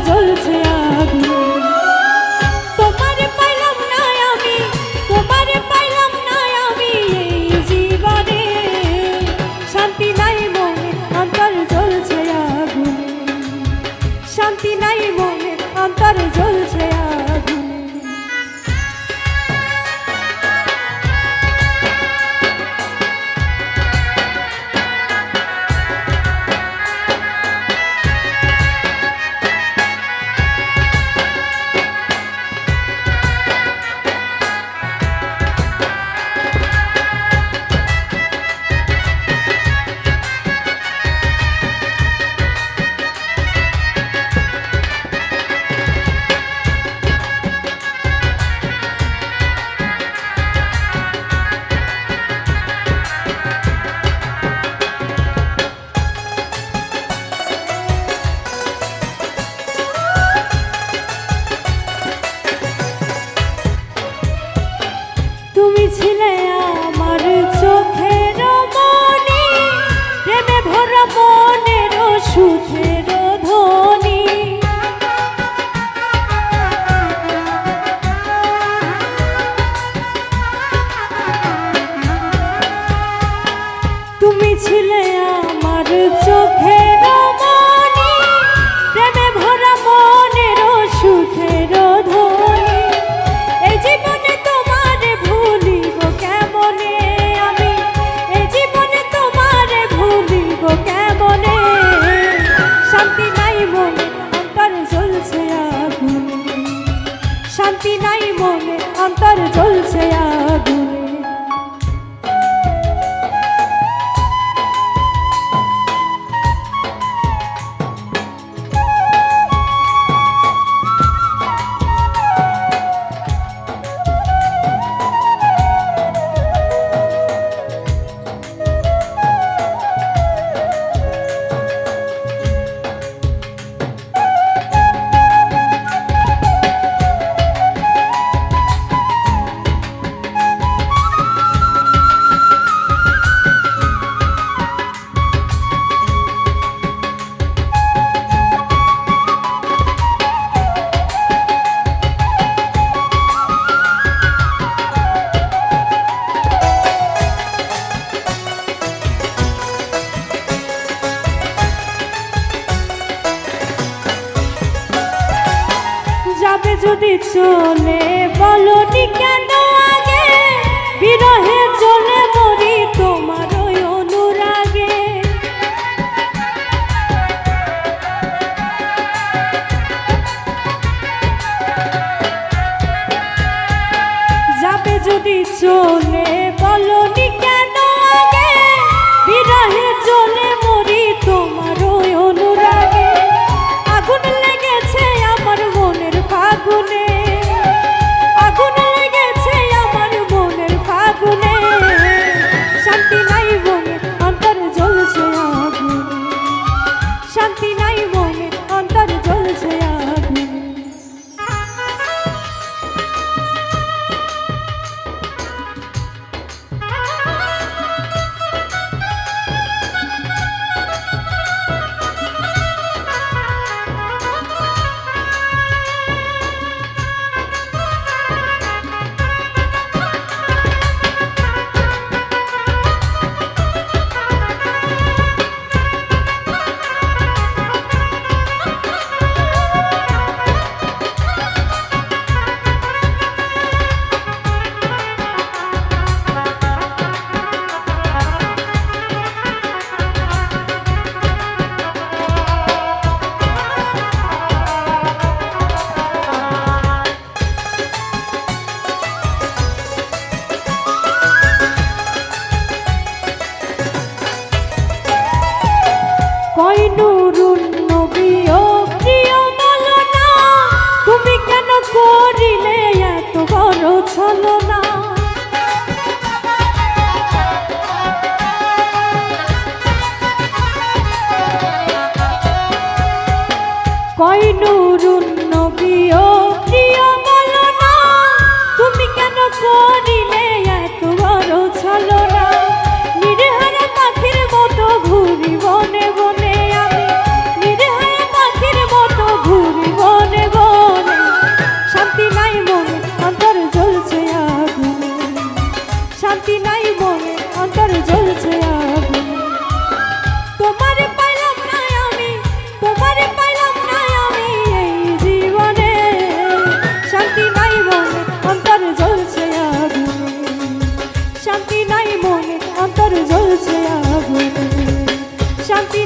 জ্বলছে আগুন। তোমারে পাইলাম না আমি, তোমারে পাইলাম না আমি এই জীবনে, শান্তি নাই মনে অন্তর জ্বলছে আগুন, শান্তি নাই মনে অন্তর জ্বলছে আগুন। তুমি ছিলে আমার চোখের মনি, প্রেমে ভরা মনের সুখের ধ্বনি। তুমি ছিলে আমার চোখের মনি, প্রেমে ভরা মনের সুখের ধ্বনি। এই জীবনে তোমারে ভুলিব কেমনে আমি, এই জীবনে তোমারে ভুলিব কেমনে, শান্তি নাই মনে অন্তর জ্বলছে আগুন, শান্তি নাই মনে অন্তর জ্বলছে আগুন। যাবে যদি চলে বলনি কেন আগে, বিরহে চলে মরি তোমার ওই অনুরাগে। যাবে যদি চলে বলনি কেন আগে, বিরহে চলে মরি তোমার ওই অনুরাগে। আগুন লেগেছে আমার মনের ফাগুনে, আগুন লেগেছে আমার মনের ফাগুনে, শান্তি নাই মনে অন্তর জ্বলছে আগুন, শান্তি নাই মনে অন্তর জ্বলছে আগুন। শান্তি নাই মনে অন্তর জ্বলছে আগুন তোমারে পাইলাম না আমি তোমারে পাইলাম না আমি এই জীবনে শান্তি নাই মনে অন্তর জ্বলছে আগুন শান্তি নাই মনে অন্তর জ্বলছে আগুন শান্তি